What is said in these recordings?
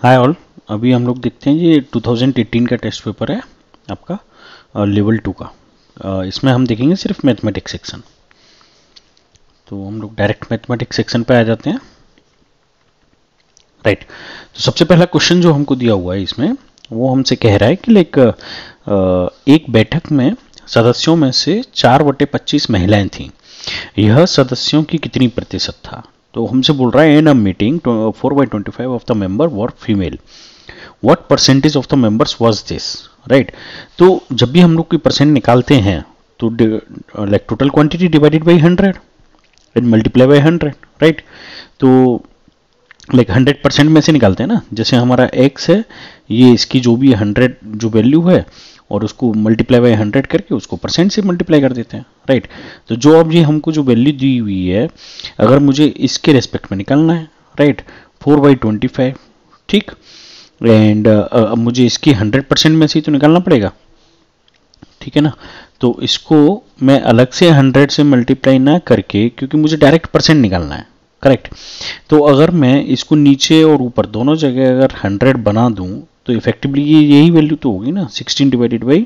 Hi all. अभी हम लोग देखते हैं ये 2018 का टेस्ट पेपर है आपका लेवल 2 का। इसमें हम देखेंगे सिर्फ मैथमेटिक्स सेक्शन। तो हम लोग डायरेक्ट मैथमेटिक्स सेक्शन पे आ जाते हैं। राइट। तो सबसे पहला क्वेश्चन जो हमको दिया हुआ है इसमें वो हमसे कह रहा है कि लाइक एक बैठक में सदस्यों में से 4/25 महिलाएं थीं। यह सदस्यों की कितनी प्रतिशत था? तो हमसे बोल रहा है in a meeting 4/25 of the member were female, what percentage of the members was this? Right. तो जब भी हम लोग कोई परसेंट निकालते हैं तो like total quantity divided by 100 and multiply by 100। Right. तो लाइक 100% में से निकालते हैं ना, जैसे हमारा x है, ये इसकी जो भी 100 जो वैल्यू है और उसको मल्टीप्लाई बाई 100 करके उसको परसेंट से मल्टीप्लाई कर देते हैं। राइट। तो जो अब ये हमको जो वैल्यू दी हुई है, अगर मुझे इसके रेस्पेक्ट में निकालना है, राइट, 4/25, ठीक, एंड अब मुझे इसकी 100% में से ही तो निकालना पड़ेगा, ठीक है ना। तो इसको मैं अलग से 100 से मल्टीप्लाई ना करके, क्योंकि मुझे डायरेक्ट परसेंट निकालना है, करेक्ट। तो अगर मैं इसको नीचे और ऊपर दोनों जगह अगर 100 बना दूं तो इफेक्टिवली ये यही वैल्यू तो होगी ना, 16 डिवाइडेड बाई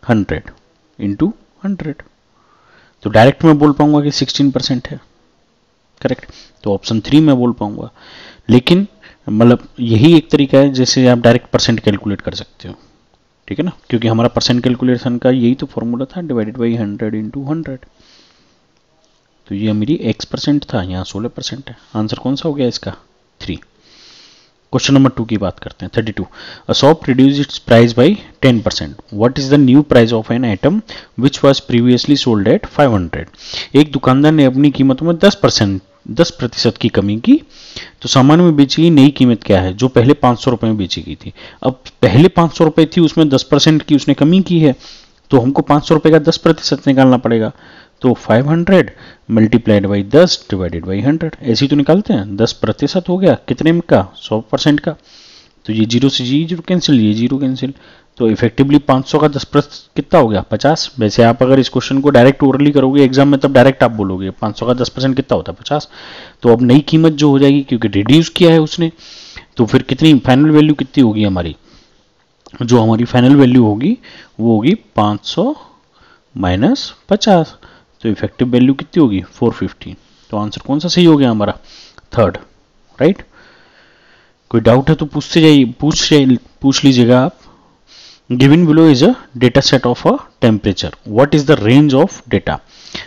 100 इंटू 100। तो डायरेक्ट मैं बोल पाऊंगा कि 16% है, करेक्ट। तो ऑप्शन 3 में बोल पाऊंगा। लेकिन मतलब यही एक तरीका है जैसे आप डायरेक्ट परसेंट कैलकुलेट कर सकते हो, ठीक है ना, क्योंकि हमारा परसेंट कैलकुलेशन का यही तो फॉर्मूला था, डिवाइडेड बाई 100 इंटू 100। तो ये मेरी x% था, यहाँ 16% है। आंसर कौन सा हो गया इसका? 3। क्वेश्चन नंबर 2 की बात करते हैं। 32, a shop reduce its price by 10%, what is the new price of an item which was previously sold at 500? एक दुकानदार ने अपनी कीमतों में 10% की कमी की, तो सामान में बेची गई नई कीमत क्या है जो पहले 500 रुपए में बेची गई थी? अब पहले 500 रुपए थी, उसमें 10% की उसने कमी की है, तो हमको 500 रुपए का 10% निकालना पड़ेगा। तो 500 मल्टीप्लाइड बाई 10 डिवाइडेड बाई 100, ऐसे ही तो निकालते हैं। 10% हो गया कितने का? 100% का। तो ये 0 से 0 कैंसिल, ये 0 कैंसिल। तो इफेक्टिवली 500 का 10% कितना हो गया? 50। वैसे आप अगर इस क्वेश्चन को डायरेक्ट ओरली करोगे एग्जाम में, तब डायरेक्ट आप बोलोगे 500 का 10% कितना होता है? 50। तो अब नई कीमत जो हो जाएगी, क्योंकि रिड्यूस किया है उसने, तो फिर कितनी फाइनल वैल्यू कितनी होगी हमारी? जो हमारी फाइनल वैल्यू होगी वो होगी 500 माइनस 50। तो इफेक्टिव वैल्यू कितनी होगी? 450। तो आंसर कौन सा सही हो गया हमारा? 3rd। राइट। कोई डाउट है तो पूछ लीजिएगा आप। Given below is a data set of a temperature, what is the range of data?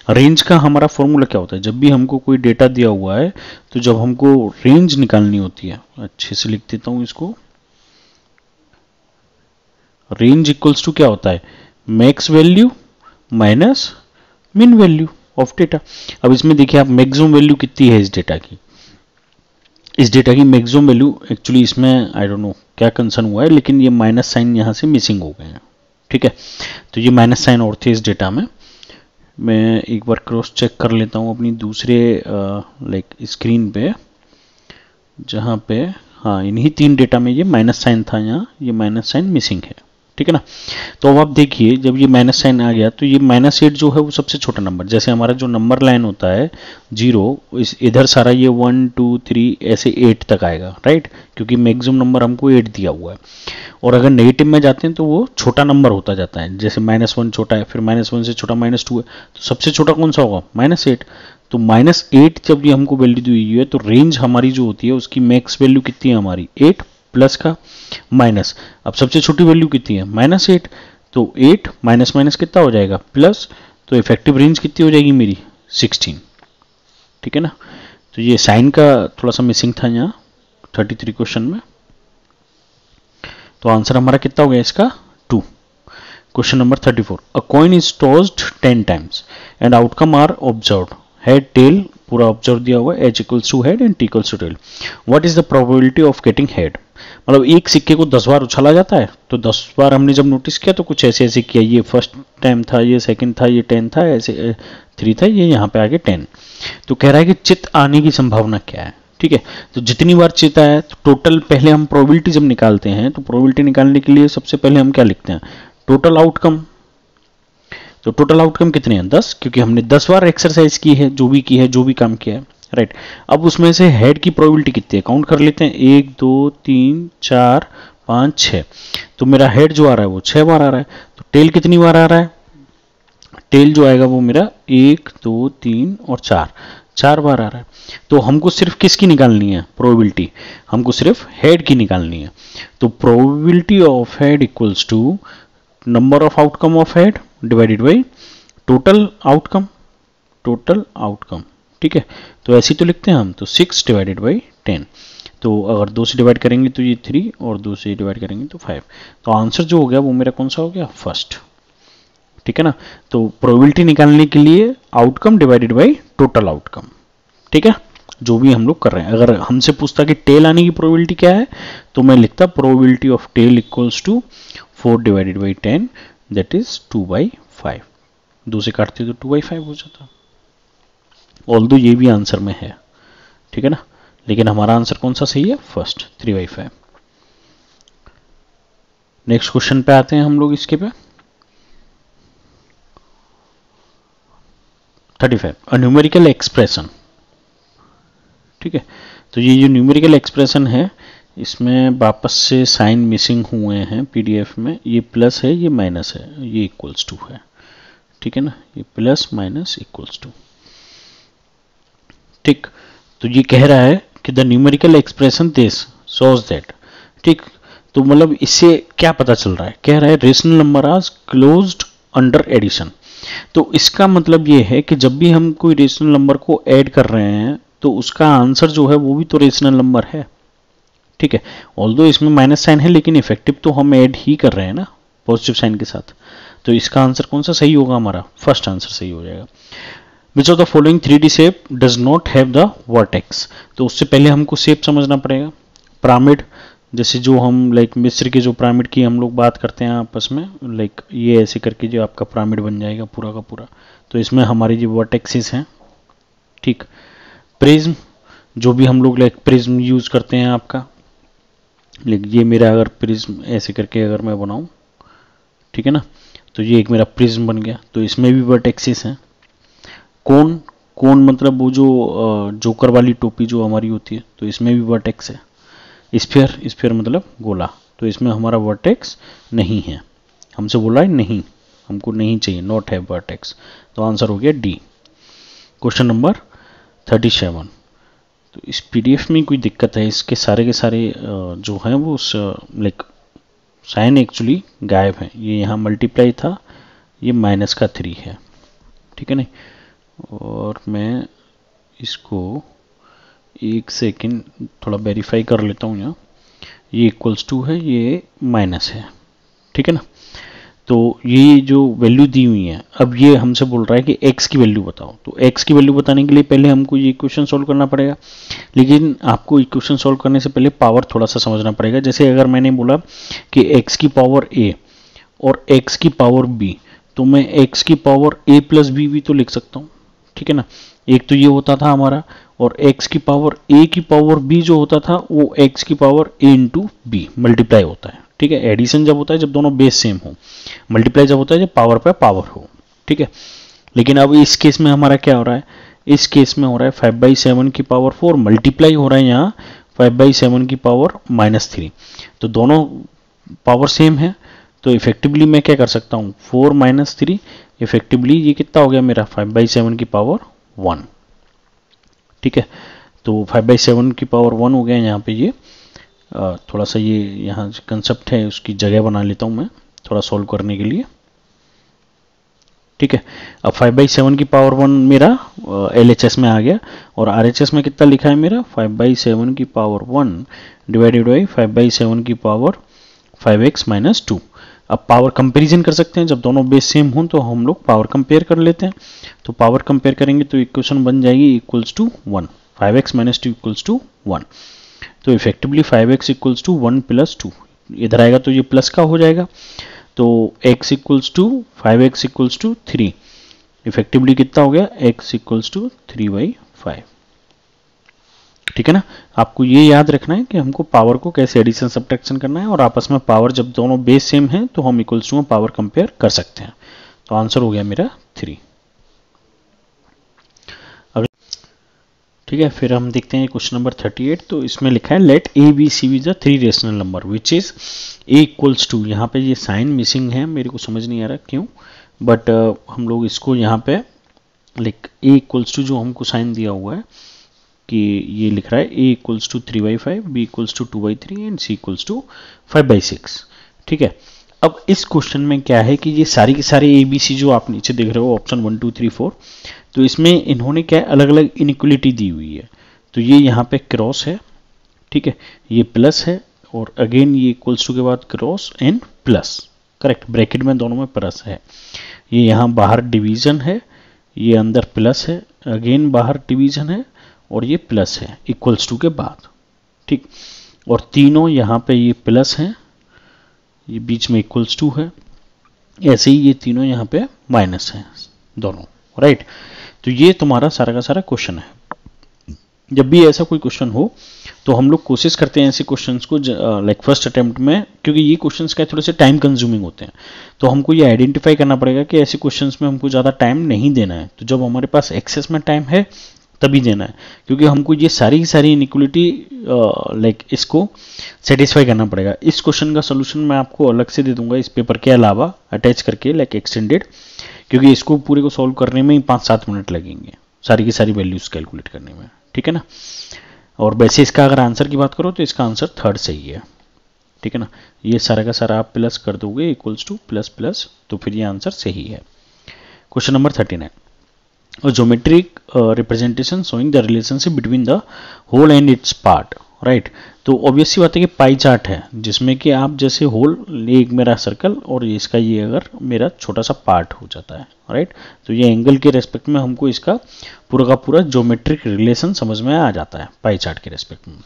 Range का हमारा फॉर्मूला क्या होता है? जब भी हमको कोई डेटा दिया हुआ है तो जब हमको रेंज निकालनी होती है, अच्छे से लिख देता हूं इसको, रेंज इक्वल्स टू क्या होता है? मैक्स वैल्यू माइनस मिन वैल्यू ऑफ डेटा। अब इसमें देखिए आप, मैक्सिमम वैल्यू कितनी है इस डेटा की? इस डेटा की मैक्सिमम वैल्यू, एक्चुअली इसमें आई डोंट नो क्या कंसर्न हुआ है, लेकिन ये माइनस साइन यहाँ से मिसिंग हो गए हैं, ठीक है। तो ये माइनस साइन और थे इस डेटा में। मैं एक बार क्रॉस चेक कर लेता हूँ अपनी दूसरे लाइक स्क्रीन पे, जहाँ पे हाँ इन्हीं 3 डेटा में ये माइनस साइन था, यहाँ ये माइनस साइन मिसिंग है, ठीक है ना। तो अब आप देखिए, जब ये माइनस साइन आ गया तो ये -8 जो है वो सबसे छोटा नंबर, जैसे हमारा जो नंबर लाइन होता है 0, इस इधर सारा ये 1 2 3 ऐसे 8 तक आएगा, राइट, क्योंकि मैक्सिमम नंबर हमको 8 दिया हुआ है। और अगर नेगेटिव में जाते हैं तो वो छोटा नंबर होता जाता है, जैसे -1 छोटा है, फिर -1 से छोटा -2 है, तो सबसे छोटा कौन सा होगा? -8। तो -8 जब ये हमको वैल्यू दी हुई है, तो रेंज हमारी जो होती है उसकी मैक्स वैल्यू कितनी है हमारी? 8 प्लस का माइनस, अब सबसे छोटी वैल्यू कितनी है? -8। तो 8 माइनस माइनस कितना हो जाएगा? प्लस। तो इफेक्टिव रेंज कितनी हो जाएगी मेरी? 16, ठीक है ना। तो ये साइन का थोड़ा सा मिसिंग था यहाँ 33 क्वेश्चन में। तो आंसर हमारा कितना हो गया इसका? 2। Question number 34, a coin is tossed 10 times and outcome are observed, head tail पूरा ऑब्जर्व दिया हुआ है, h equals to head and t equals to tail, what is the probability of getting head? मतलब एक सिक्के को 10 बार उछाला जाता है, तो 10 बार हमने जब नोटिस किया तो कुछ ऐसे ऐसे किया, ये फर्स्ट टाइम था, ये सेकंड था, ये 10 था, ऐसे 3 था, ये यहाँ पे आगे 10। तो कह रहा है कि चित आने की संभावना क्या है, ठीक है। तो जितनी बार चित आया, तो टोटल पहले हम प्रोबेबिलिटी जब निकालते हैं, तो प्रोबेबिलिटी निकालने के लिए सबसे पहले हम क्या लिखते हैं? Total outcome. तो टोटल आउटकम कितने हैं? 10, क्योंकि हमने 10 बार एक्सरसाइज की है, जो भी की है, जो भी काम किया है, राइट। अब उसमें से हेड की प्रोबेबिलिटी कितनी है काउंट कर लेते हैं, 1 2 3 4 5 6। तो मेरा हेड जो आ रहा है वो 6 बार आ रहा है, तो टेल कितनी बार आ रहा है, टेल जो आएगा वो मेरा 1 2 3 और 4 बार आ रहा है। तो हमको सिर्फ किसकी निकालनी है प्रोबेबिलिटी, हमको सिर्फ हेड की निकालनी है। तो probability of head equals to number of outcome of head divided by total outcome, ठीक है। तो ऐसे तो लिखते हैं हम, तो 6 डिवाइडेड बाई 10। तो अगर 2 से डिवाइड करेंगे तो ये 3 और 2 से डिवाइड करेंगे तो 5। तो आंसर जो हो गया वो मेरा कौन सा हो गया, फर्स्ट, ठीक है ना। तो प्रोबेबिलिटी निकालने के लिए outcome divided by total outcome, ठीक है, जो भी हम लोग कर रहे हैं। अगर हमसे पूछता कि टेल आने की प्रोबेबिलिटी क्या है, तो मैं लिखता probability of tail equals to 4 divided by 10 that is 2/5। 2 से काटते तो 2/5 हो जाता, ऑल्दो ये भी आंसर में है, ठीक है ना। लेकिन हमारा आंसर कौन सा सही है, फर्स्ट 3/5। नेक्स्ट क्वेश्चन पे आते हैं हम लोग, इसके पे 35 अ न्यूमेरिकल एक्सप्रेशन, ठीक है। तो ये जो न्यूमेरिकल एक्सप्रेशन है इसमें वापस से साइन मिसिंग हुए हैं पीडीएफ में, ये प्लस है ये माइनस है, ये इक्वल्स टू है, ठीक है ना, ये प्लस माइनस इक्वल्स टू, ठीक। तो ये कह रहा है कि the numerical expression this shows that, ठीक। तो मतलब इससे क्या पता चल रहा है, कह रहा है rational number are closed under addition. तो इसका मतलब ये है कि जब भी हम कोई रेशनल नंबर को ऐड कर रहे हैं तो उसका आंसर जो है वो भी तो रेशनल नंबर है, ठीक है। ऑल्दो इसमें माइनस साइन है लेकिन इफेक्टिव तो हम ऐड ही कर रहे हैं ना पॉजिटिव साइन के साथ। तो इसका आंसर कौन सा सही होगा, हमारा फर्स्ट आंसर सही हो जाएगा। विच of the following 3D shape does not have the vertex. तो उससे पहले हमको शेप समझना पड़ेगा। पिरामिड, जैसे जो हम लाइक मिस्र के जो पिरामिड की हम लोग बात करते हैं आपस में, लाइक ये ऐसे करके जो आपका पिरामिड बन जाएगा पूरा का पूरा, तो इसमें हमारी जो वर्टेक्सेस हैं, ठीक। प्रिज्म, जो भी हम लोग लाइक प्रिज्म यूज करते हैं आपका, लाइक ये मेरा अगर प्रिज्म ऐसे करके अगर मैं बनाऊं, ठीक है ना, तो ये एक मेरा प्रिज्म बन गया, तो इसमें भी वर्टेक्सेस हैं। कोन, कोन मतलब वो जो जोकर वाली टोपी जो हमारी होती है, तो इसमें भी वर्टेक्स है। स्फीयर, स्फीयर मतलब गोला, तो इसमें हमारा वर्टेक्स नहीं है, हमसे बोला है नहीं, हमको नहीं चाहिए, नॉट है वर्टेक्स। तो आंसर हो गया डी। Question number 37। तो इस पीडीएफ में कोई दिक्कत है, इसके सारे के सारे जो हैं वो लाइक साइन एक्चुअली गायब है। ये यहाँ मल्टीप्लाई था, ये माइनस का 3 है, ठीक है नहीं। और मैं इसको एक सेकंड थोड़ा वेरीफाई कर लेता हूँ यहाँ, ये इक्वल्स टू है, ये माइनस है, ठीक है ना। तो ये जो वैल्यू दी हुई है, अब ये हमसे बोल रहा है कि x की वैल्यू बताओ। तो x की वैल्यू बताने के लिए पहले हमको ये इक्वेशन सॉल्व करना पड़ेगा, लेकिन आपको इक्वेशन सॉल्व करने से पहले पावर थोड़ा सा समझना पड़ेगा। जैसे अगर मैंने बोला कि x की पावर a और x की पावर b, तो मैं x की पावर a प्लस b भी तो लिख सकता हूँ, ठीक है ना। एक तो ये होता था हमारा, और x की पावर a की पावर b जो होता था वो x की power a into B multiply होता है, ठीक है। एडिशन जब होता है जब दोनों बेस सेम हो, मल्टीप्लाई जब होता है जब पावर पे पावर हो, ठीक है। लेकिन अब इस केस में हमारा क्या हो रहा है, इस केस में हो रहा है 5/7 की पावर 4 मल्टीप्लाई हो रहा है यहाँ 5/7 की पावर -3, तो दोनों पावर सेम है। तो इफेक्टिवली मैं क्या कर सकता हूँ, 4 - 3, इफेक्टिवली ये कितना हो गया मेरा 5/7 की पावर 1, ठीक है। तो 5/7 की पावर 1 हो गया यहाँ पे। ये थोड़ा सा ये यहाँ कंसेप्ट है उसकी जगह बना लेता हूँ मैं थोड़ा सॉल्व करने के लिए, ठीक है। अब 5/7 की पावर 1 मेरा LHS में आ गया, और RHS में कितना लिखा है मेरा 5/7 की पावर 1 डिवाइडेड बाई 5/7 की पावर 5x - 2। अब पावर कंपैरिजन कर सकते हैं, जब दोनों बेस सेम हों तो हम लोग पावर कंपेयर कर लेते हैं। तो पावर कंपेयर करेंगे तो इक्वेशन बन जाएगी equals to 1, 5x - 2 equals to 1। तो इफेक्टिवली 5x इक्वल्स टू 1 + 2, इधर आएगा तो ये प्लस का हो जाएगा, तो x equals to 5x equals to 3, effectively कितना हो गया x इक्वल्स टू 3/5, ठीक है ना। आपको ये याद रखना है कि हमको पावर को कैसे एडिशन सब्ट्रैक्शन करना है, और आपस में पावर जब दोनों बेस सेम हैं तो हम इक्वल्स टू में पावर कंपेयर कर सकते हैं। तो आंसर हो गया मेरा 3। ठीक है, फिर हम देखते हैं क्वेश्चन नंबर 38। तो इसमें लिखा है let a b c be the 3 rational number which is a equals to, यहाँ पे ये साइन मिसिंग है, मेरे को समझ नहीं आ रहा क्यों, बट हम लोग इसको यहाँ पे लाइक ए इक्वल्स टू जो हमको साइन दिया हुआ है कि ये लिख रहा है A equals to 3/5, B equals to 2/3 and C equals to 5/6। ठीक है, अब इस क्वेश्चन में क्या है कि ये सारी की सारी ए बी सी जो आप नीचे देख रहे हो ऑप्शन 1 2 3 4, तो इसमें इन्होंने क्या अलग अलग इनइक्वलिटी दी हुई है। तो ये यहाँ पे क्रॉस है, ठीक है, ये प्लस है, और अगेन ये इक्वल्स टू के बाद cross and plus, correct, bracket में दोनों में प्लस है। ये यहाँ बाहर डिवीजन है, ये अंदर प्लस है, अगेन बाहर डिवीजन है, और ये प्लस है इक्वल्स टू के बाद, ठीक, और तीनों यहाँ पे ये प्लस है, ये बीच में इक्वल्स टू है, ऐसे ही ये तीनों यहाँ पे माइनस है दोनों, राइट। तो ये तुम्हारा सारा का सारा क्वेश्चन है। जब भी ऐसा कोई क्वेश्चन हो तो हम लोग कोशिश करते हैं ऐसे क्वेश्चंस को लाइक फर्स्ट अटेम्प्ट में, क्योंकि ये क्वेश्चंस क्या थोड़े से टाइम कंज्यूमिंग होते हैं, तो हमको ये आइडेंटिफाई करना पड़ेगा कि ऐसे क्वेश्चंस में हमको ज़्यादा टाइम नहीं देना है। तो जब हमारे पास एक्सेस में टाइम है तभी देना है, क्योंकि हमको ये सारी की सारी इनइक्वलिटी लाइक इसको सेटिस्फाई करना पड़ेगा। इस क्वेश्चन का सोल्यूशन मैं आपको अलग से दे दूंगा इस पेपर के अलावा अटैच करके, लाइक एक्सटेंडेड, क्योंकि इसको पूरे को सॉल्व करने में ही 5-7 मिनट लगेंगे सारी की सारी वैल्यूज कैलकुलेट करने में, ठीक है ना। और वैसे इसका अगर आंसर की बात करो तो इसका आंसर 3rd सही है, ठीक है ना। ये सारा का सारा आप प्लस कर दोगे इक्वल्स टू प्लस प्लस, तो फिर ये आंसर सही है। Question number 39, a geometric representation showing the relationship between the whole and its part, right. तो ऑब्वियस सी बात है कि पाई चार्ट है जिसमें कि आप जैसे होल, एक मेरा सर्कल और इसका ये अगर मेरा छोटा सा पार्ट हो जाता है, राइट। तो ये एंगल के रेस्पेक्ट में हमको इसका पूरा का पूरा ज्योमेट्रिक रिलेशन समझ में आ जाता है पाई चार्ट के रेस्पेक्ट में।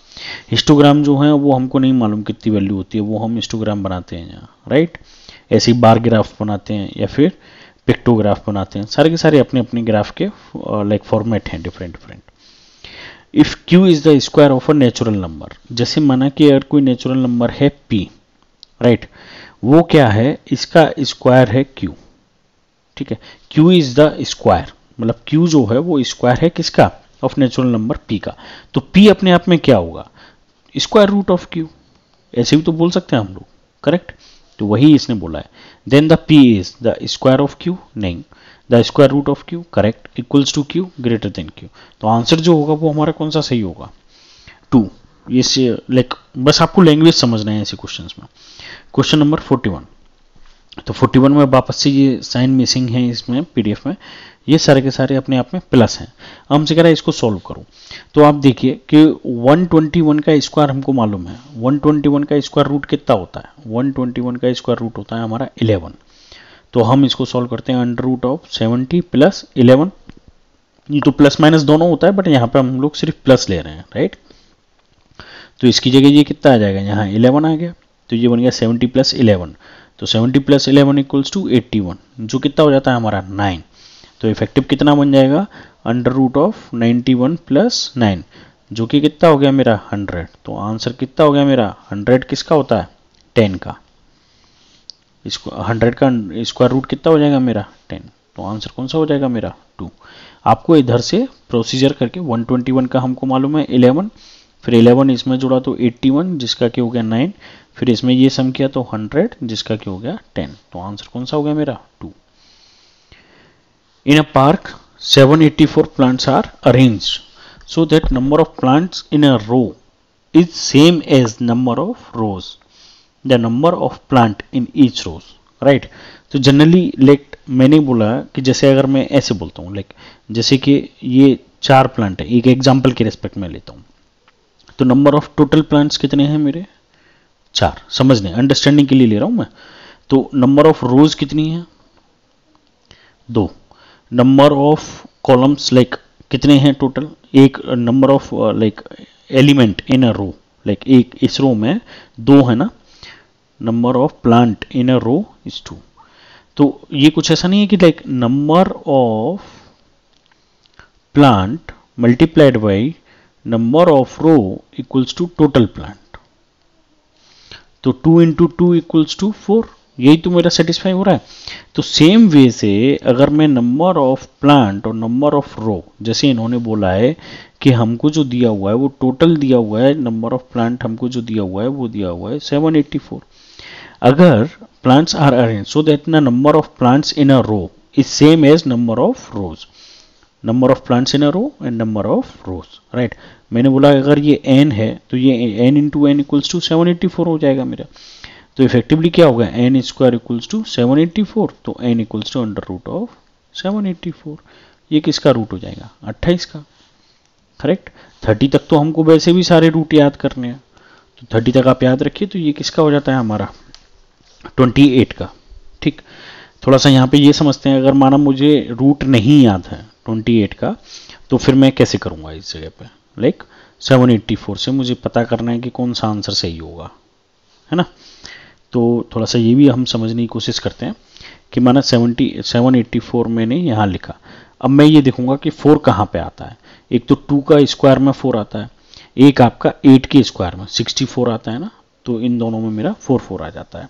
हिस्टोग्राम जो है वो हमको नहीं मालूम कितनी वैल्यू होती है, वो हम हिस्टोग्राम बनाते हैं यहाँ, राइट। ऐसे ही बार ग्राफ बनाते हैं या फिर पिक्टोग्राफ बनाते हैं, सारे के सारे अपने अपने ग्राफ के लाइक फॉर्मेट हैं different different. If q is the square of a natural number, जैसे माना कि अगर कोई नेचुरल नंबर है p, राइट, वो क्या है, इसका स्क्वायर है q, ठीक है। q इज द स्क्वायर, मतलब q जो है वो स्क्वायर है किसका, ऑफ नेचुरल नंबर p का। तो p अपने आप में क्या होगा, स्क्वायर रूट ऑफ q, ऐसे भी तो बोल सकते हैं हम लोग, करेक्ट। तो वही इसने बोला है। Then the p is the square of q, नहीं, the square root of q, correct, equals to q greater than q। तो आंसर जो होगा वो हमारा कौन सा सही होगा, 2। ये लाइक बस आपको लैंग्वेज समझना है ऐसे क्वेश्चंस में। क्वेश्चन नंबर 41, तो 41 में वापस से ये साइन मिसिंग है इसमें पीडीएफ में, ये सारे के सारे अपने आप में प्लस हैं। हमसे कह रहा है इसको सॉल्व करो, तो आप देखिए कि 121 का स्क्वायर हमको मालूम है, 121 का स्क्वायर रूट कितना होता है, 121 का स्क्वायर रूट होता है हमारा 11। तो हम इसको सॉल्व करते हैं अंडर रूट ऑफ 70 प्लस 11, ये तो प्लस माइनस दोनों होता है बट यहाँ पे हम लोग सिर्फ प्लस ले रहे हैं, राइट। तो इसकी जगह ये कितना आ जाएगा, यहाँ 11 आ गया, तो ये बन गया 70 प्लस 11, तो 70 प्लस 11 इक्वल्स टू 81, जो कितना हो जाता है हमारा 9। तो इफेक्टिव कितना बन जाएगा, अंडर रूट ऑफ 91 प्लस 9, जो कि कितना हो गया मेरा 100। तो आंसर कितना हो गया मेरा, 100 किसका होता है, 10 का। इसको 100 का स्क्वायर रूट कितना हो जाएगा मेरा 10, तो आंसर कौन सा हो जाएगा मेरा 2। आपको इधर से प्रोसीजर करके 121 का हमको मालूम है 11, फिर 11 इसमें जुड़ा तो 81 जिसका क्या हो गया 9, फिर इसमें ये सम किया तो 100 जिसका क्या हो गया 10। तो आंसर कौन सा हो गया मेरा 2। इन अ park 784 plants are arranged so that number of plants in a row is same as number of rows, the number of plant in each rows, right। तो जनरली लाइक मैंने बोला कि जैसे अगर मैं ऐसे बोलता हूँ लाइक जैसे कि ये 4 प्लांट है, एक एग्जांपल के रेस्पेक्ट में लेता हूँ, तो नंबर ऑफ टोटल प्लांट्स कितने हैं मेरे 4, समझने अंडरस्टैंडिंग के लिए ले रहा हूँ मैं। तो नंबर ऑफ रोज कितनी है 2, नंबर ऑफ कॉलम्स लाइक कितने हैं टोटल, एक number of like element in a row, like एक इस रो में 2 है ना, number of plant in a row is 2। तो ये कुछ ऐसा नहीं है कि like number of plant multiplied by number of row equals to total plant, तो 2 into 2 इक्वल्स टू 4, यही तो मेरा सेटिस्फाई हो रहा है। तो सेम वे से अगर मैं नंबर ऑफ प्लांट और नंबर ऑफ रो, जैसे इन्होंने बोला है कि हमको जो दिया हुआ है वो टोटल दिया हुआ है, नंबर ऑफ प्लांट हमको जो दिया हुआ है वो दिया हुआ है 784. अगर plants are arranged so that the number of plants in a row is same as number of rows, number of plants in a row and number of rows, right. मैंने बोला अगर ये n है तो ये n into n equals to 784 हो जाएगा मेरा. तो इफेक्टिवली क्या होगा, n स्क्वायर इक्वल्स टू 784, तो n equals to under root of 784. ये किसका रूट हो जाएगा, 28 का, करेक्ट. 30 तक तो हमको वैसे भी सारे रूट याद करने हैं, तो 30 तक आप याद रखिए. तो ये किसका हो जाता है हमारा 28 का. ठीक, थोड़ा सा यहाँ पे ये समझते हैं, अगर माना मुझे रूट नहीं याद है 28 का, तो फिर मैं कैसे करूँगा इस जगह पे, लाइक 784 से मुझे पता करना है कि कौन सा आंसर सही होगा, है ना. तो थोड़ा सा ये भी हम समझने की कोशिश करते हैं कि माना 784 मैंने यहाँ लिखा. अब मैं ये देखूंगा कि 4 कहाँ पे आता है. एक तो 2 का स्क्वायर में 4 आता है, एक आपका 8 के स्क्वायर में 64 आता है ना. तो इन दोनों में मेरा 4 आ जाता है.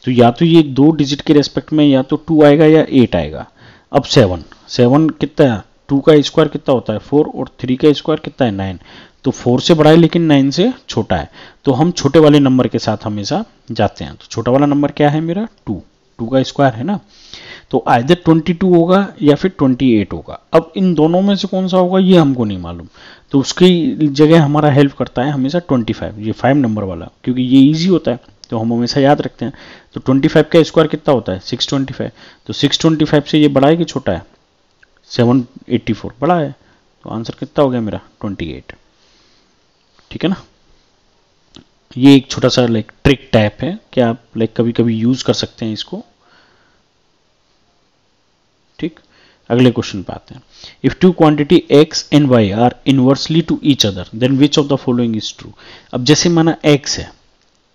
तो या तो ये 2 डिजिट के रेस्पेक्ट में या तो 2 आएगा या 8 आएगा. अब 7 कितना है, 2 का स्क्वायर कितना होता है 4 और 3 का स्क्वायर कितना है 9. तो 4 से बड़ा है लेकिन 9 से छोटा है, तो हम छोटे वाले नंबर के साथ हमेशा जाते हैं. तो छोटा वाला नंबर क्या है मेरा 2 का स्क्वायर है ना. तो आइदर 22 होगा या फिर 28 होगा. अब इन दोनों में से कौन सा होगा ये हमको नहीं मालूम, तो उसकी जगह हमारा हेल्प करता है हमेशा 25, ये 5 नंबर वाला, क्योंकि ये इजी होता है तो हम हमेशा याद रखते हैं. तो 25 का स्क्वायर कितना होता है 625. तो 625 से ये बड़ा है कि छोटा है 784, बड़ा है. तो आंसर कितना हो गया मेरा 28. ठीक है ना. ये एक छोटा सा लाइक ट्रिक टाइप है कि आप लाइक कभी कभी यूज कर सकते हैं इसको. ठीक, अगले क्वेश्चन पे आते हैं. If two quantity x and y are inversely to each other then which of the following is true. अब जैसे माना x है,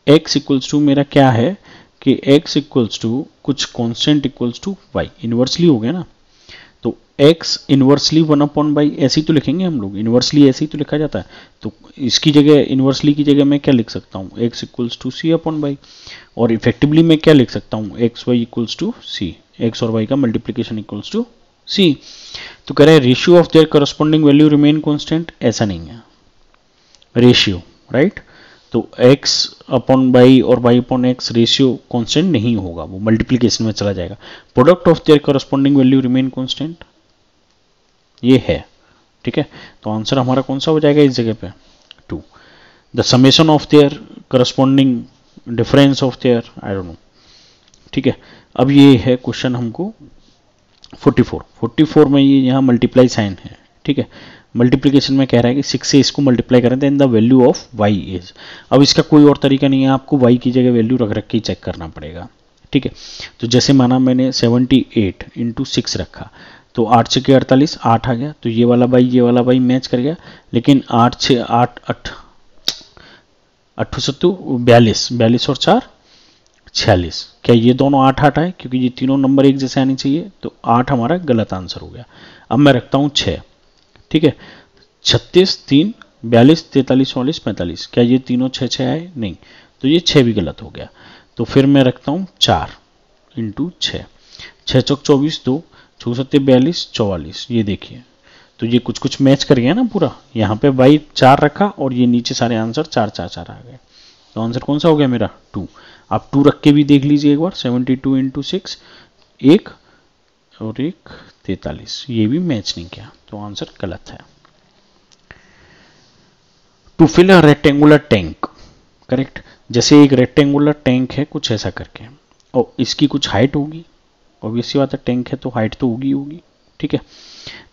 x इक्वल्स टू मेरा क्या है कि x इक्वल्स टू कुछ constant equals to y, inversely हो गया ना. तो x इनवर्सली 1/y ऐसे ही तो लिखेंगे हम लोग, इनवर्सली ऐसे ही तो लिखा जाता है. तो इसकी जगह इनवर्सली की जगह मैं क्या लिख सकता हूँ x इक्वल्स टू c/y, और इफेक्टिवली मैं क्या लिख सकता हूँ xy equals to c, x और y का मल्टीप्लीकेशन इक्वल्स टू c. तो कह रहे हैं ratio of their corresponding value remain constant, ऐसा नहीं है रेशियो, राइट. तो x/y और y/x रेशियो कांस्टेंट नहीं होगा, वो मल्टीप्लीकेशन में चला जाएगा. Product of their corresponding value remain constant, ये है. ठीक है, तो आंसर हमारा कौन सा हो जाएगा इस जगह पे 2. The summation of their corresponding difference of their, I don't know. ठीक है, अब ये है क्वेश्चन हमको 44 में ये यहाँ मल्टीप्लाई साइन है. ठीक है, मल्टीप्लीकेशन में कह रहा है कि 6 से इसको मल्टीप्लाई करें then the value of y is. अब इसका कोई और तरीका नहीं है, आपको y की जगह वैल्यू रख के चेक करना पड़ेगा. ठीक है, तो जैसे माना मैंने 78 इंटू 6 रखा, तो 8 6 48 8 आ गया. तो ये वाला y मैच कर गया, लेकिन 8 6 8 8 8 7 42 और 4 46. क्या ये दोनों 8 8 है, क्योंकि ये तीनों नंबर एक जैसे आने चाहिए. तो 8 हमारा गलत आंसर हो गया. अब मैं रखता हूँ 6. ठीक है, 36 3 42 43 44 45. क्या ये तीनों 6 6 आए, नहीं, तो ये 6 भी गलत हो गया. तो फिर मैं रखता हूँ 4 इंटू 6, 6 चौक 24 2 6 7 42 44. ये देखिए, तो ये कुछ कुछ मैच कर गया ना पूरा. यहाँ पे y 4 रखा और ये नीचे सारे आंसर 4 4 4 आ गए. तो आंसर कौन सा हो गया मेरा 2. आप 2 रख के भी देख लीजिए एक बार. 72 इंटू 6 1 और 1 43, ये भी मैच नहीं किया, तो आंसर गलत है. To fill a rectangular tank, correct. जैसे एक रेक्टेंगुलर टैंक है कुछ ऐसा करके, और इसकी कुछ हाइट होगी, ऑब्वियसली बात है टैंक है तो हाइट तो होगी. ठीक है,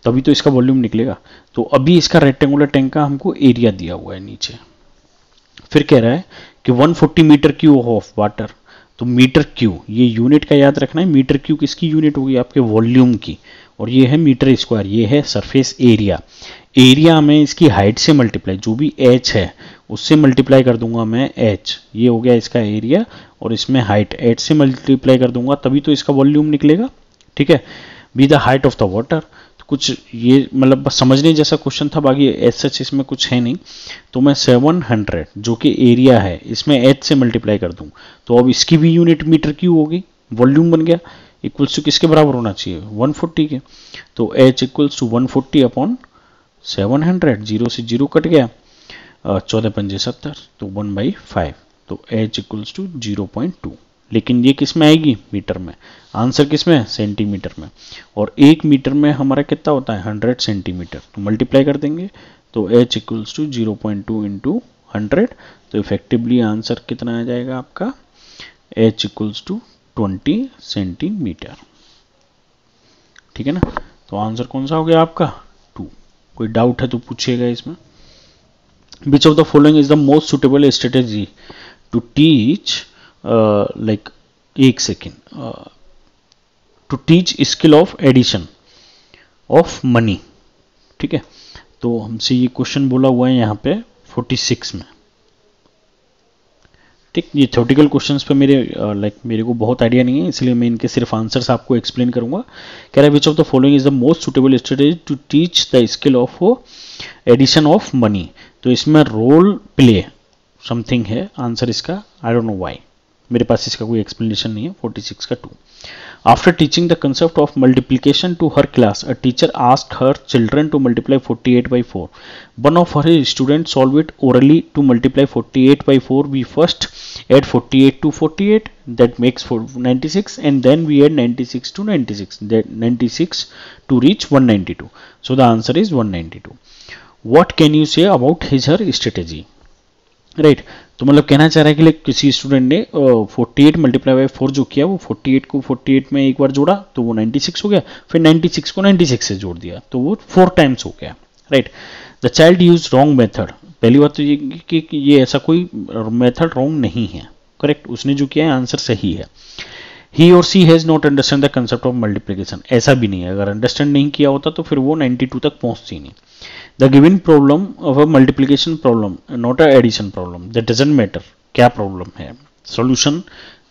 तभी तो इसका वॉल्यूम निकलेगा. तो अभी इसका रेक्टेंगुलर टैंक का हमको एरिया दिया हुआ है नीचे. फिर कह रहा है कि 140 मीटर क्यूब ऑफ वाटर. तो मीटर क्यूब, ये यूनिट का याद रखना है. मीटर क्यूब किसकी यूनिट होगी, आपके वॉल्यूम की, और ये है मीटर स्क्वायर, ये है सरफेस एरिया. एरिया में इसकी हाइट से मल्टीप्लाई, जो भी h है उससे मल्टीप्लाई कर दूंगा मैं h, ये हो गया इसका एरिया, और इसमें हाइट h से मल्टीप्लाई कर दूंगा, तभी तो इसका वॉल्यूम निकलेगा. ठीक है, be the height of the water. कुछ ये मतलब बस समझने जैसा क्वेश्चन था, बाकी एज सच इसमें कुछ है नहीं. तो मैं 700 जो कि एरिया है इसमें h से मल्टीप्लाई कर दूं, तो अब इसकी भी यूनिट मीटर क्यूब होगी, वॉल्यूम बन गया. इक्वल्स टू किसके बराबर होना चाहिए, 140 के। तो h इक्वल्स टू 140 अपॉन 700, 0 से 0 कट गया, 14 पंजे 70, तो 1/5, तो h इक्वल्स टू 0.2। लेकिन ये किस में आएगी, मीटर में, आंसर किस में है, सेंटीमीटर में, और 1 मीटर में हमारा कितना होता है, 100 सेंटीमीटर, तो मल्टीप्लाई कर देंगे, तो h इक्वल्स टू 0.2 इंटू 100, तो इफेक्टिवली आंसर कितना आ जाएगा आपका, h इक्वल्स टू 20 सेंटीमीटर। ठीक है ना, तो आंसर कौन सा हो गया आपका, 2। कोई डाउट है तो पूछिएगा इसमें। Which of the following is the most suitable strategy to teach like एक second to teach skill of addition of money. ठीक है, तो हमसे ये क्वेश्चन बोला हुआ है यहाँ पे 46 में। ठीक, ये थ्योरेटिकल क्वेश्चंस पे मेरे को बहुत आइडिया नहीं है, इसलिए मैं इनके सिर्फ आंसर्स आपको एक्सप्लेन करूंगा। कह रहा है which of the following is the most suitable strategy to teach the skill of addition of money. तो इसमें रोल प्ले समथिंग है आंसर इसका, आई डोंट नो व्हाई, मेरे पास इसका कोई एक्सप्लेनेशन नहीं है। 46 का 2। After teaching the concept of multiplication to her class, a teacher asked her children to multiply 48 by 4. One of her students solved it orally to multiply 48 by 4. We first add 48 to 48, that makes 96, and then we add 96 to 96, that 96 to reach 192. So the answer is 192. What can you say about her strategy? Right, तो मतलब कहना चाह रहा है कि किसी student ने 48 multiply by 4 जो किया, वो 48 को 48 में एक बार जोड़ा तो वो 96 हो गया, फिर 96 को 96 से जोड़ दिया तो वो 4 टाइम्स हो गया। Right, the child use wrong method. पहली बात तो ये कि ये ऐसा कोई मेथड रॉन्ग नहीं है, करेक्ट, उसने जो किया है आंसर सही है। ही और C has not understand the concept of multiplication, ऐसा भी नहीं है, अगर अंडरस्टैंड नहीं किया होता तो फिर वो 92 तक पहुंचती नहीं। The given problem of a multiplication problem, not a addition problem, that doesn't matter क्या प्रॉब्लम है, सॉल्यूशन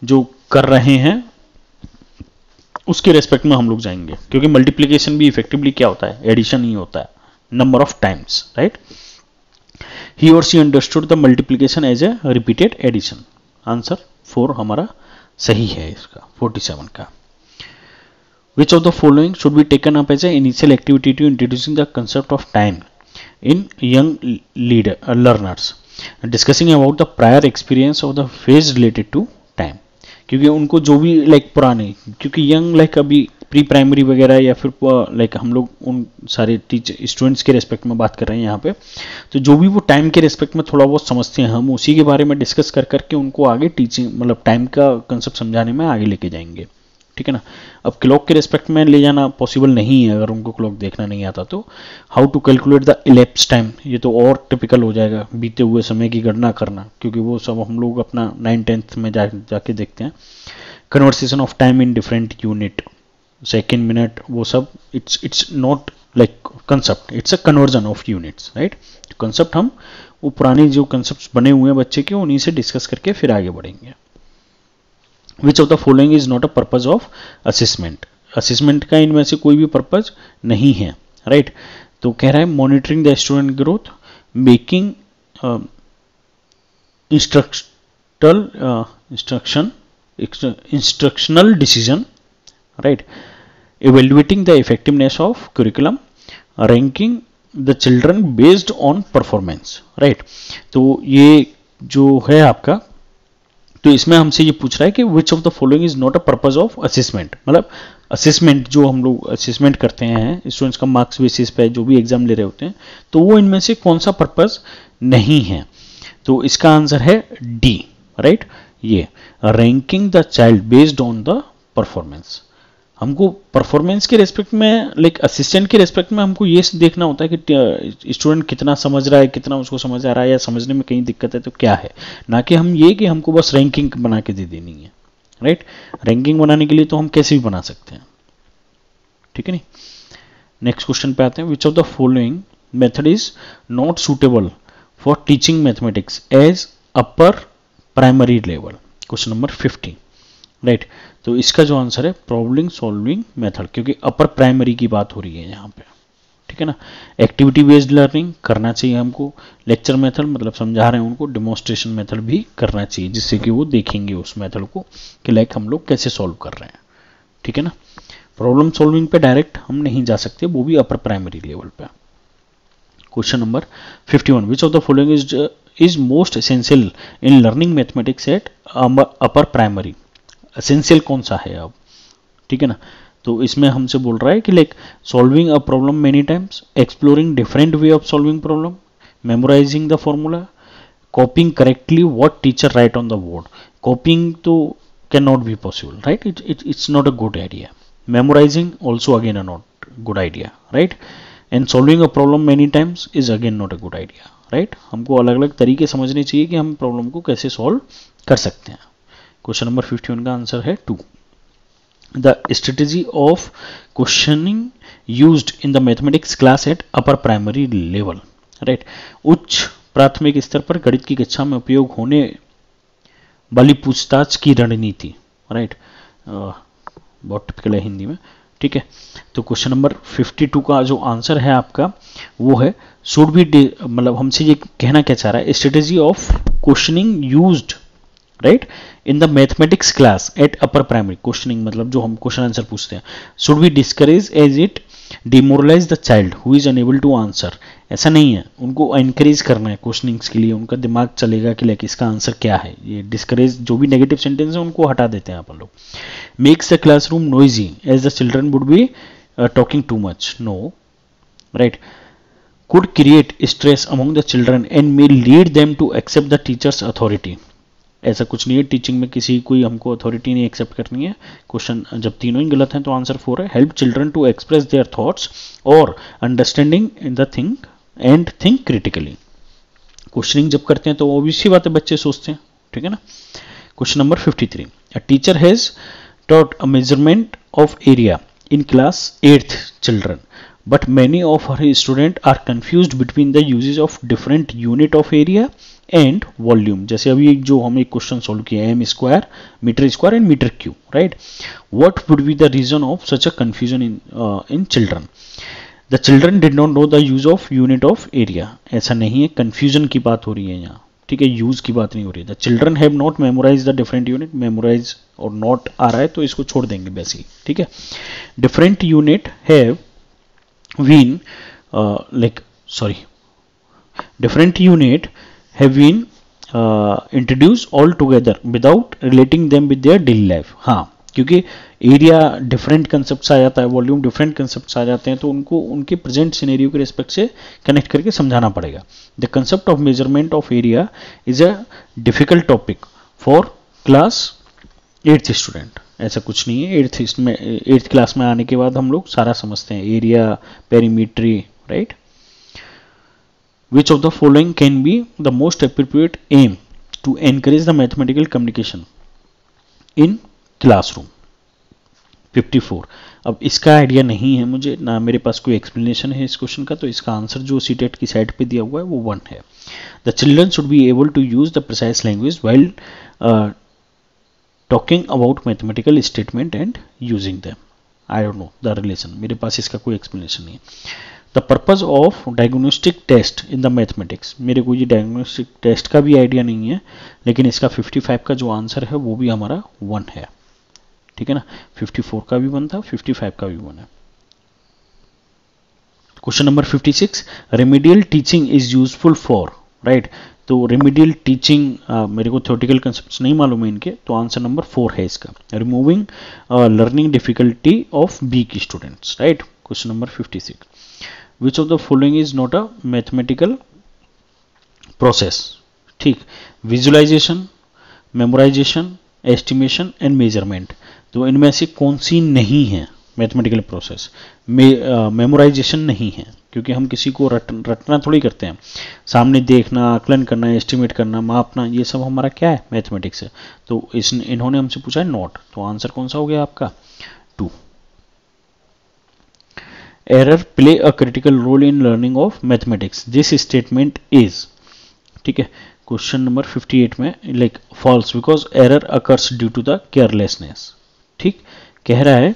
जो कर रहे हैं उसके रेस्पेक्ट में हम लोग जाएंगे, क्योंकि मल्टीप्लिकेशन भी इफेक्टिवली क्या होता है, एडिशन ही होता है, नंबर ऑफ टाइम्स। राइट, ही और C understood the multiplication as a repeated addition. Answer 4 हमारा सही है इसका 47 का। Which of the following should be taken up as an initial activity to introducing the concept of time in young learners, discussing about the prior experience of the phase related to time। क्योंकि उनको जो भी पुराने, क्योंकि young अभी pre primary वगैरह या फिर हम लोग उन सारे स्टूडेंट्स के रेस्पेक्ट में बात कर रहे हैं यहाँ पे, तो जो भी वो टाइम के रेस्पेक्ट में थोड़ा बहुत समझते हैं, हम उसी के बारे में डिस्कस कर करके उनको आगे टीचिंग टाइम का कंसेप्ट समझाने में आगे लेके जाएंगे। ठीक है ना, अब क्लॉक के रेस्पेक्ट में ले जाना पॉसिबल नहीं है, अगर उनको क्लॉक देखना नहीं आता तो how to calculate the elapse time, ये तो और टिपिकल हो जाएगा, बीते हुए समय की गणना करना, क्योंकि वो सब हम लोग अपना 9th-10th में जाके देखते हैं। Conversation of time in different unit, second, minute, वो सब it's not concept, it's a conversion of units. Right, concept हम वो पुराने जो कंसेप्ट बने हुए हैं बच्चे के, उन्हीं से डिस्कस करके फिर आगे बढ़ेंगे। Which of the following is not a purpose of assessment? Assessment का इनमें से कोई भी पर्पज नहीं है। राइट, तो कह रहा है monitoring the student growth, making instructional decision, right, evaluating the effectiveness of curriculum, ranking the children based on performance। Right, तो ये जो है आपका, तो इसमें हमसे ये पूछ रहा है कि विच of the following is not a purpose of assessment, मतलब असेसमेंट जो हम लोग असेसमेंट करते हैं स्टूडेंट्स का मार्क्स बेसिस पे जो भी एग्जाम ले रहे होते हैं, तो वो इनमें से कौन सा पर्पज नहीं है। तो इसका आंसर है डी। राइट, ये ranking the child based on the performance, हमको परफॉर्मेंस के रेस्पेक्ट में असिस्टेंट के रेस्पेक्ट में हमको ये देखना होता है कि स्टूडेंट कितना समझ रहा है, कितना उसको समझ आ रहा है, या समझने में कहीं दिक्कत है तो क्या है, ना कि हम ये कि हमको बस रैंकिंग बना के दे देनी है। राइट, रैंकिंग बनाने के लिए तो हम कैसे भी बना सकते हैं। ठीक है नहीं, नेक्स्ट क्वेश्चन पे आते हैं। Which of the following method is not suitable for teaching mathematics as upper primary level, question number 50। Right, तो इसका जो आंसर है प्रॉब्लम सॉल्विंग मेथड, क्योंकि अपर प्राइमरी की बात हो रही है यहाँ पे। ठीक है ना, एक्टिविटी बेस्ड लर्निंग करना चाहिए हमको, लेक्चर मेथड मतलब समझा रहे हैं उनको, डेमोन्स्ट्रेशन मेथड भी करना चाहिए, जिससे कि वो देखेंगे उस मेथड को कि हम लोग कैसे सॉल्व कर रहे हैं। ठीक है ना। प्रॉब्लम सॉल्विंग पे डायरेक्ट हम नहीं जा सकते, वो भी अपर प्राइमरी लेवल पे। Question number 51, which of the following is most essential in learning mathematics eight upper primary. Essential कौन सा है अब, ठीक है ना। तो इसमें हमसे बोल रहा है कि like solving a problem many times, exploring different way of solving problem, memorising the formula, copying correctly what teacher write on the board. Copying तो can not be possible, right, it's not a good idea. Memorising also again a not good idea, right, and solving a problem many times is again not a good idea, right. हमको अलग अलग तरीके समझने चाहिए कि हम problem को कैसे सॉल्व कर सकते हैं। क्वेश्चन नंबर 51 का आंसर है 2। The strategy of questioning used in the mathematics class at upper primary level, right? उच्च प्राथमिक स्तर पर गणित की कक्षा में उपयोग होने वाली पूछताछ की रणनीति, राइट, बहुत टिपिकल है हिंदी में, ठीक है। तो क्वेश्चन नंबर 52 का जो आंसर है आपका वो है शुड बी, मतलब हमसे ये कहना क्या चाह रहा है, strategy of questioning used, right, in the mathematics class at upper primary. Questioning मतलब जो हम क्वेश्चन आंसर पूछते हैं, should be discourage as it demoralize the child who is unable to answer. ऐसा नहीं है, उनको एनकरेज करना है क्वेश्चनिंग्स के लिए, उनका दिमाग चलेगा कि लाइक इसका आंसर क्या है। ये डिस्करेज जो भी नेगेटिव सेंटेंस है उनको हटा देते हैं अपन लोग। Makes the classroom noisy as the children would be talking too much, no, right. Could create stress among the children and may lead them to accept the teacher's authority. ऐसा कुछ नहीं है, टीचिंग में किसी कोई हमको अथॉरिटी नहीं accept करनी है। क्वेश्चन जब तीनों ही गलत हैं तो आंसर 4 है। Help children to express their thoughts और understanding in the thing and think critically. Questioning जब करते हैं तो ऑब्वियसली बात है बच्चे सोचते हैं, ठीक है ना। Question number 53, a teacher has taught a measurement of area in class 8th children but many of her students are confused between the uses of different unit of area and volume। जैसे अभी जो हम एक question solve किया, m square, metre square and metre cube, right. What would be the reason of such a confusion in children. The children did not know the use of unit of area. ऐसा नहीं है, confusion की बात हो रही है यहाँ, ठीक है, यूज की बात नहीं हो रही है। The children have not memorise the different unit, memorise और नॉट आ रहा है तो इसको छोड़ देंगे वैसे ही, ठीक है। Different unit have been different unit have been introduced all together without relating them with their daily life। हाँ, क्योंकि एरिया डिफरेंट कंसेप्ट आ जाता है, वॉल्यूम डिफरेंट कंसेप्ट आ जाते हैं, तो उनको उनके प्रेजेंट सिनेरियो के रिस्पेक्ट से कनेक्ट करके समझाना पड़ेगा। The concept of measurement of area is a difficult topic for class 8th student. ऐसा कुछ नहीं है, 8th क्लास में आने के बाद हम लोग सारा समझते हैं, area, perimetry, right. Which of the following can be the most appropriate aim to encourage the mathematical communication in classroom. 54, अब इसका आइडिया नहीं है मुझे ना, मेरे पास कोई एक्सप्लेनेशन है इस क्वेश्चन का, तो इसका आंसर जो सीटेट की साइड पे दिया हुआ है वो 1 है। The children should be able to use the precise language while talking about mathematical statement and using them। I don't know the relation, मेरे पास इसका कोई explanation नहीं है। The purpose of diagnostic test in the mathematics, मेरे को ये diagnostic test का भी आइडिया नहीं है, लेकिन इसका 55 का जो आंसर है वो भी हमारा 1 है, ठीक है ना। 54 का भी 1 था, 55 का भी 1 है। Question number 56, remedial teaching is useful for, right. तो रेमेडियल टीचिंग मेरे को थ्योरेटिकल कंसेप्ट्स नहीं मालूम है इनके, तो आंसर नंबर 4 है इसका। Removing learning difficulty of weak students, right. Question number 56, which of the following is not a mathematical process, ठीक। Visualisation, memorisation, estimation and measurement. तो इनमें से कौन सी नहीं है मैथमेटिकल प्रोसेस। मेमोराइजेशन नहीं है, क्योंकि हम किसी को रटना थोड़ी करते हैं, सामने देखना, आकलन करना, एस्टिमेट करना, मापना, ये सब हमारा क्या है, मैथमेटिक्स है। तो इन्होंने हमसे पूछा है नॉट, तो आंसर कौन सा हो गया आपका 2। Error play a critical role in learning of mathematics, this statement is, ठीक है। क्वेश्चन नंबर 58 में like false because error occurs due to the carelessness, ठीक। कह रहा है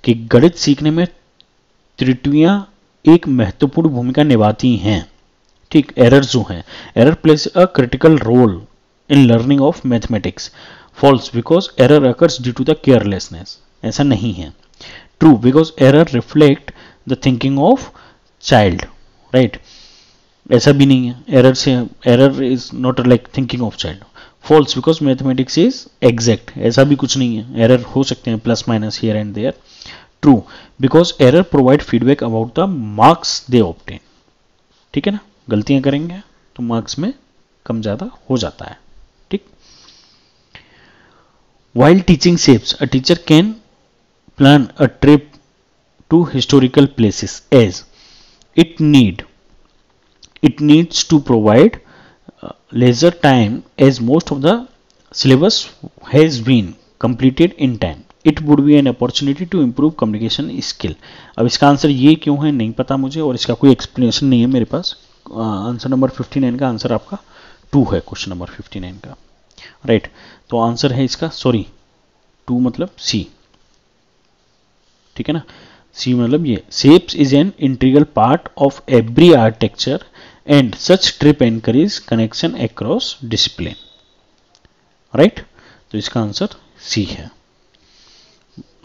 कि गणित सीखने में त्रुटियां एक महत्वपूर्ण भूमिका निभाती हैं, ठीक। एरर जो हैं, error places a critical role in learning of mathematics. False because error occurs due to the carelessness. ऐसा नहीं है. True, because error reflect the thinking of child, right. ऐसा भी नहीं है, error is not like thinking of child. False, because mathematics is exact, ऐसा भी कुछ नहीं है, एरर हो सकते हैं plus minus here and there. True, because error provide feedback about the marks they obtain. ठीक है ना, गलतियां करेंगे तो मार्क्स में कम ज्यादा हो जाता है. ठीक. While teaching shapes, a teacher can plan a trip to historical places as it needs to provide leisure time as most of the syllabus has been completed in time. It would be an opportunity to improve communication skill. अब इसका answer ये क्यों है नहीं पता मुझे, और इसका कोई एक्सप्लेनेशन नहीं है मेरे पास. आंसर नंबर 59 का आंसर आपका 2 है, क्वेश्चन नंबर 59 का, राइट. तो आंसर है इसका, सॉरी 2 मतलब सी. ठीक है ना, सी मतलब ये. Shapes is an integral part of every architecture and such trip encourage connection across discipline, right. तो इसका आंसर सी है.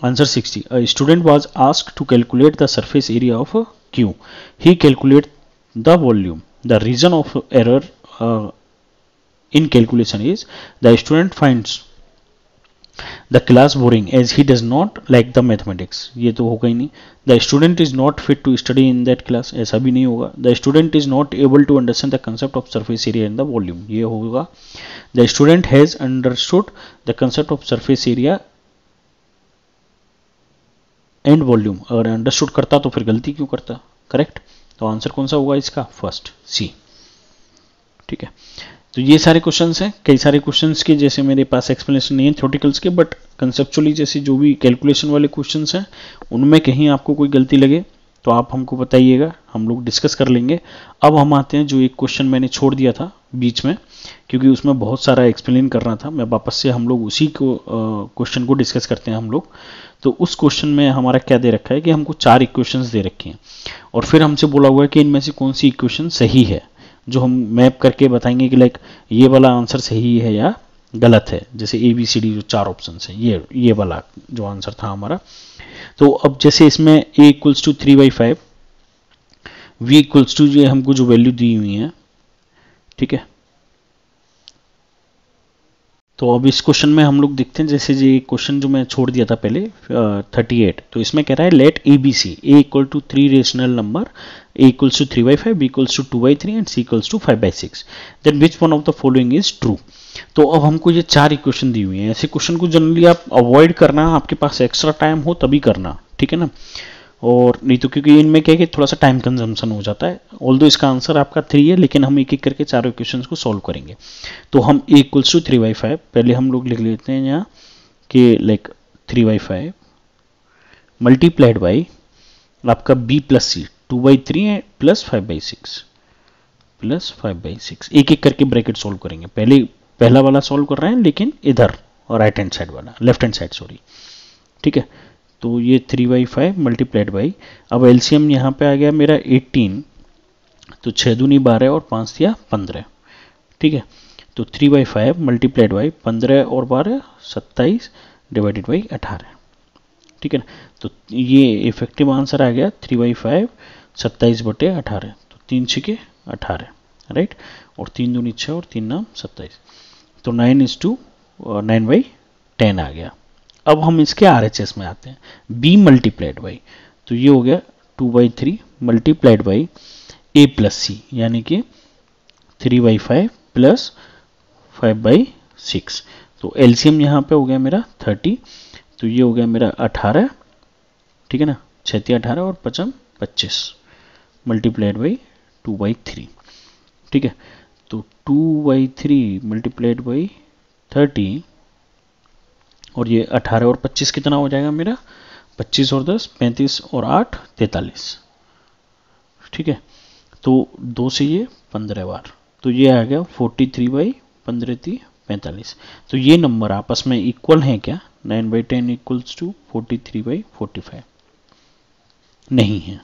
Answer 60. A student was asked to calculate the surface area of cube. He calculate the volume. The reason of error in calculation is the student finds the class boring as he does not like the mathematics. ये तो होगा ही नहीं. The student is not fit to study in that class, ऐसा भी नहीं होगा. The student is not able to understand the concept of surface area and the volume, ये होगा. The student has understood the concept of surface area and volume. अगर understood करता तो फिर गलती क्यों करता, करेक्ट. तो आंसर कौन सा होगा इसका, फर्स्ट सी. ठीक है, तो ये सारे क्वेश्चंस हैं. कई सारे क्वेश्चंस के जैसे मेरे पास एक्सप्लेनेशन नहीं है थ्योरेटिकल्स के, बट कंसेप्चुअली जैसे जो भी कैलकुलेशन वाले क्वेश्चंस हैं उनमें कहीं आपको कोई गलती लगे तो आप हमको बताइएगा, हम लोग डिस्कस कर लेंगे. अब हम आते हैं जो एक क्वेश्चन मैंने छोड़ दिया था बीच में, क्योंकि उसमें बहुत सारा एक्सप्लेन करना था. मैं वापस से हम लोग उसी को क्वेश्चन को डिस्कस करते हैं हम लोग. तो उस क्वेश्चन में हमारा क्या दे रखा है कि हमको 4 इक्वेशंस दे रखी हैं और फिर हमसे बोला हुआ है कि इनमें से कौन सी इक्वेशन सही है, जो हम मैप करके बताएंगे कि लाइक ये वाला आंसर सही है या गलत है. जैसे ABCD जो 4 ऑप्शन है, ये वाला जो आंसर था हमारा. तो अब जैसे इसमें A equals to 3/5, V equals to ये हमको जो वैल्यू दी हुई है, ठीक है. तो अब इस क्वेश्चन में हम लोग देखते हैं, जैसे ये क्वेश्चन जो मैं छोड़ दिया था पहले 38, तो इसमें कह रहा है let ABC A equal to 3 rational number, A equals to 3/5, B equals to 2/3 and C equals to 5/6, then which one of the following is true. तो अब हमको ये 4 इक्वेशन दी हुई है. ऐसे क्वेश्चन को जनरली आप अवॉइड करना, आपके पास एक्स्ट्रा टाइम हो तभी करना, ठीक है ना. और नहीं तो क्योंकि इनमें क्या है कि थोड़ा सा टाइम कंजम्पशन हो जाता है. ऑल्दो इसका आंसर आपका 3 है, लेकिन हम एक एक करके 4 इक्वेशंस को सॉल्व करेंगे. तो हम A इक्वल्स टू 3/5 पहले हम लोग लिख लेते हैं यहाँ कि लाइक 3/5 मल्टीप्लाइड बाई आपका B plus C 2/3 plus 5/6 plus 5/6. एक एक करके ब्रैकेट सॉल्व करेंगे. पहले पहला वाला सॉल्व कर रहे हैं, लेकिन इधर और राइट हैंड साइड वाला, लेफ्ट हैंड साइड सॉरी, ठीक है. तो ये 3/5 मल्टीप्लाइड बाई, अब एलसीएम यहाँ पे आ गया मेरा 18, तो 6 दूनी 12 और 5 दिया 15, ठीक है. तो 3/5 मल्टीप्लाइड बाई 15 और 12 27 डिवाइडेड बाई 18, ठीक है ना. तो ये इफेक्टिव आंसर आ गया 3/5 27/18, तो 3 6 18, राइट. और 3 दूनी 6 और 3 9 27, तो 9:10 आ गया. अब हम इसके RHS में आते हैं. B मल्टीप्लाइड बाई, तो ये हो गया 2/3 multiplied by A plus C, यानी कि 3/5 प्लस 5/6. तो एलसीएम यहाँ पे हो गया मेरा 30, तो ये हो गया मेरा 18, ठीक है ना. 6 18 और 5 25 मल्टीप्लाइड बाई 2/3, ठीक है. तो 2/3 मल्टीप्लाइड बाई 30 और ये 18 और 25 कितना हो जाएगा मेरा, 25 और 10 35 और 8 43, ठीक है. तो 2 से ये 15 बार, तो ये आ गया 43/15 45. तो ये नंबर आपस में इक्वल हैं क्या, 9/10 इक्वल्स टू 43/45 नहीं है,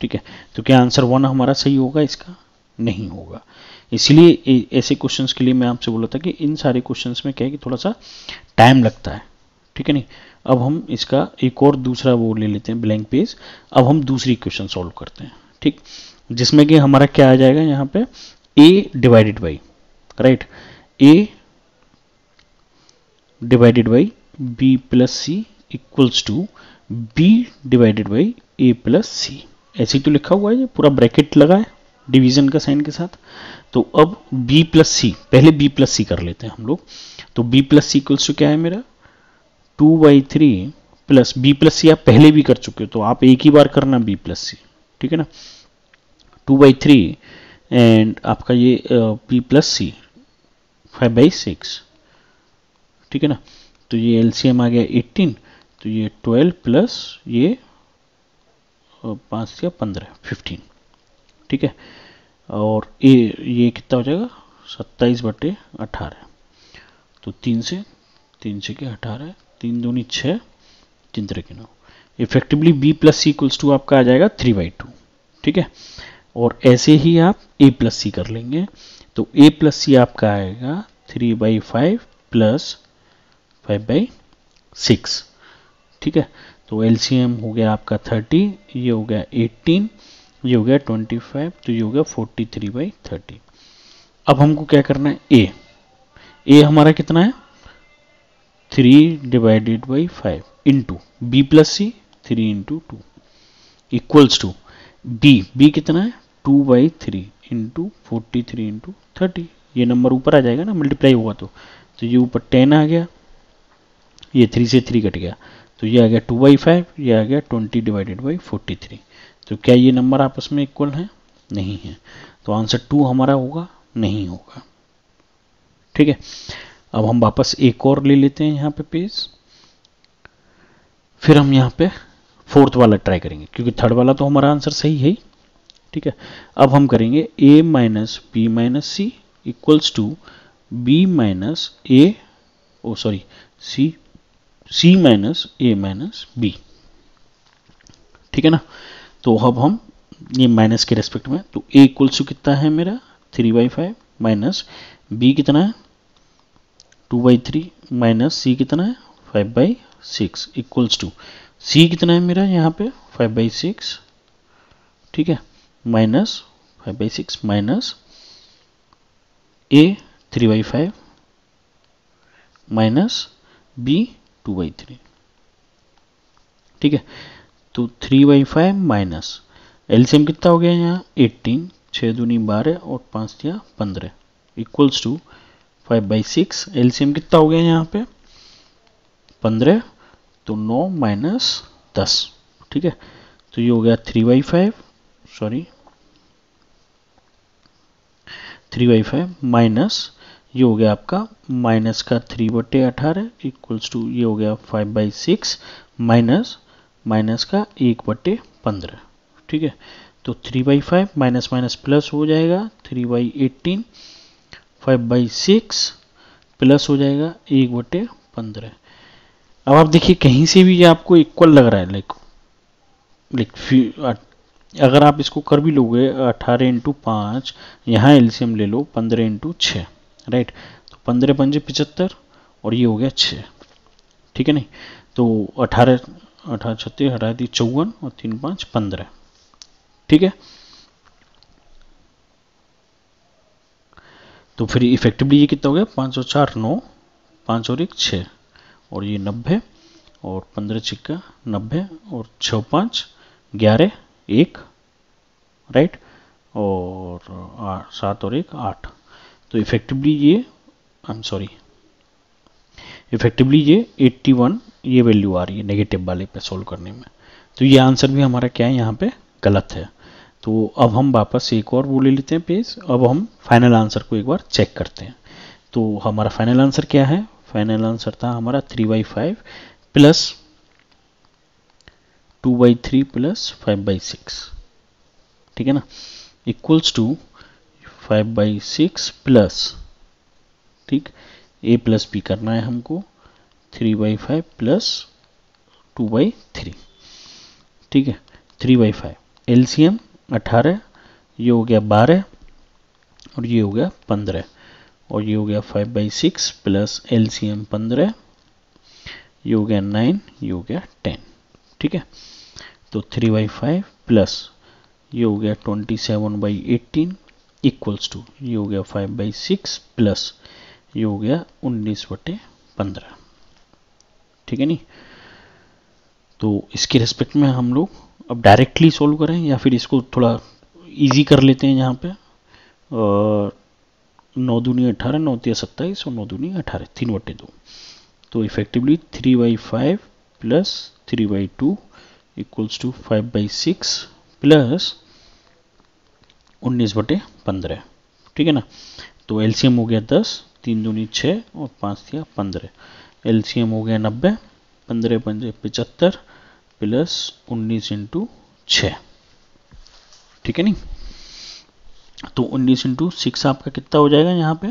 ठीक है. तो क्या आंसर 1 हमारा सही होगा, इसका नहीं होगा. इसलिए ऐसे क्वेश्चंस के लिए मैं आपसे बोला था कि इन सारे क्वेश्चंस में क्या है कि थोड़ा सा टाइम लगता है, ठीक है नहीं। अब हम इसका एक और दूसरा वो ले लेते हैं ब्लैंक पेज। अब हम दूसरी इक्वेशन सॉल्व करते हैं, ठीक, जिसमें कि हमारा क्या आ जाएगा यहाँ पे a divided by, right, a divided by b plus C equals to b divided by a plus C. ऐसे ही तो लिखा हुआ है, ये पूरा ब्रैकेट लगा है डिवीजन का साइन के साथ। तो अब b प्लस सी, पहले b प्लस सी कर लेते हैं हम लोग। तो b plus C equals to क्या है मेरा 2/3 प्लस बी प्लस सी आप पहले भी कर चुके हो तो आप एक ही बार करना b प्लस सी, ठीक है ना। 2/3 एंड आपका ये b प्लस सी 5/6, ठीक है ना। तो ये एलसीएम आ गया 18, तो ये 12 प्लस ये 5 या 15 15, ठीक है। और ये कितना हो जाएगा 27/18, तो 3 से के 18, 3 दूनी 6, 3 3 9, effectively b plus C equals to आपका आ जाएगा 3/2, ठीक है। और ऐसे ही आप a प्लस सी कर लेंगे, तो a प्लस सी आपका आएगा 3/5 प्लस 5/6, ठीक है। तो एलसीएम हो गया आपका 30, ये हो गया 18, ये हो गया 25, तो ये हो गया 43/30। अब हमको क्या करना है a हमारा कितना है 3/5 into b plus c 3 into 2 equals to b कितना है 2/3 इंटू 43 इंटू 30। ये नंबर ऊपर आ जाएगा ना, मल्टीप्लाई होगा तो ये ऊपर 10 आ गया, ये 3 से 3 कट गया, तो ये आ गया 2/5, ये आ गया 20/43। तो क्या ये नंबर आपस में इक्वल है? नहीं है, तो आंसर 2 हमारा होगा नहीं होगा, ठीक है। अब हम वापस एक और ले लेते हैं यहाँ पे पेज, फिर हम यहाँ पे फोर्थ वाला ट्राई करेंगे क्योंकि थर्ड वाला तो हमारा आंसर सही है ही, ठीक है। अब हम करेंगे a minus b minus c equals to b minus a c minus a minus b, ठीक है ना। तो अब हम ये माइनस के रेस्पेक्ट में, तो a इक्वल्स टू कितना है मेरा 3/5 माइनस b कितना है 2/3 माइनस c कितना है 5/6 इक्वल्स टू c कितना है मेरा यहाँ पे 5/6, ठीक है, minus 5/6 minus a 3/5 minus b 2/3, ठीक है। तो 3/5 माइनस एलसीएम कितना हो गया यहाँ 18, 6 दूनी 12 और 5 या 15 इक्वल्स टू 5/6। एलसीएम कितना हो गया यहाँ पे 15, तो 9 माइनस 10, ठीक है। तो ये हो गया 3/5 माइनस ये हो गया आपका माइनस का 3/18 इक्वल्स टू ये हो गया 5/6 माइनस का 1/15, ठीक है। तो 3/5 माइनस माइनस प्लस हो जाएगा 3/18, 5/6 प्लस हो जाएगा 1/15। अब आप देखिए कहीं से भी ये आपको इक्वल लग रहा है, लाइक अगर आप इसको कर भी लोगे 18 इंटू 5, यहाँ एलसीएम ले लो 15 इंटू 6, राइट, तो 15 पंजे 75 और ये हो गया 6, ठीक है नहीं। तो 18 36 18 54 और 3 5 15, ठीक है। तो फिर इफेक्टिवली ये कितना हो गया 5 और 4 9, 5 और 1 6 और ये 90 और 15 छिक्का 90 और 6 5 11 1, राइट, और 7 और 1 8। तो इफेक्टिवली ये ये 81 ये वैल्यू आ रही है नेगेटिव वाले पे सोल्व करने में। तो ये आंसर भी हमारा क्या है यहाँ पे गलत है। तो अब हम वापस एक और वो ले लेते हैं पेज, अब हम फाइनल आंसर को एक बार चेक करते हैं। तो हमारा फाइनल आंसर क्या है, फाइनल आंसर था हमारा 3/5 प्लस 2/3 प्लस 5/6, ठीक है ना, इक्वल्स टू 5/6 प्लस, ठीक, a प्लस बी करना है हमको 3/5 प्लस 2/3, ठीक है। 3/5 एलसीएम 18, ये हो गया 12 और ये हो गया 15 और ये हो गया 5/6 प्लस एलसीएम 15, ये हो गया 9, ये हो गया 10, ठीक है। तो 3/5 प्लस ये हो गया 27/18 इक्वल्स टू ये हो गया 5/6 प्लस ये हो गया 19/15, ठीक है नहीं। तो इसके रिस्पेक्ट में हम लोग अब डायरेक्टली सोल्व करें या फिर इसको थोड़ा इजी कर लेते हैं। यहाँ पे 9 दूनी 18, 9 तिया 27 और 9 दूनी 18, 3/2। तो effectively 3/5 plus 3/2 equals to 5/6 plus 19/15, ठीक है ना। तो एलसीएम हो गया 10, 3 दूनी 6 और 5 तिया 15। एलसीएम हो गया 90, 15 पंजे 75 प्लस 19 इंटू 6, ठीक है नहीं। तो 19 इंटू 6 आपका कितना हो जाएगा यहाँ पे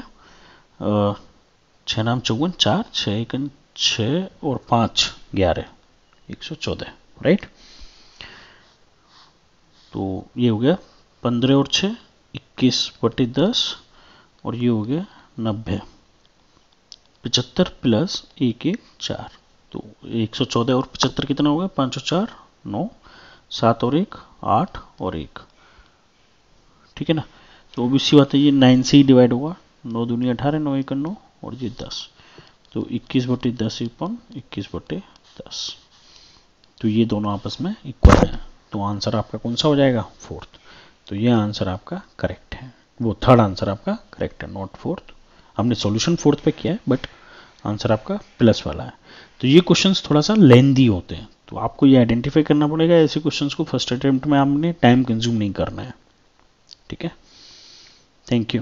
6 नाम 54, 4 6 1 6 और 5 11 114, राइट। तो ये हो गया 15 और 6 21/10 और ये हो गया 90, 75 प्लस 1 1 4। तो 114 और 75 कितना होगा 5 और 4 9, 7 और 1 8 और 1, ठीक है ना। तो obviously बात है ये 9 से ही डिवाइड होगा, 9 दूनी 18, 9 1 9 और ये 10। तो 21/10 अपॉन 21/10। तो ये दोनों आपस में इक्वल है। तो आंसर आपका कौन सा हो जाएगा 4th। तो ये आंसर आपका करेक्ट है, वो 3rd आंसर आपका करेक्ट है, नॉट 4th। हमने सॉल्यूशन 4th पे किया है बट आंसर आपका प्लस वाला है। तो ये क्वेश्चंस थोड़ा सा लेंदी होते हैं, तो आपको ये आइडेंटिफाई करना पड़ेगा ऐसे क्वेश्चंस को फर्स्ट अटेम्प्ट में आपने टाइम कंज्यूम नहीं करना है, ठीक है। Thank you.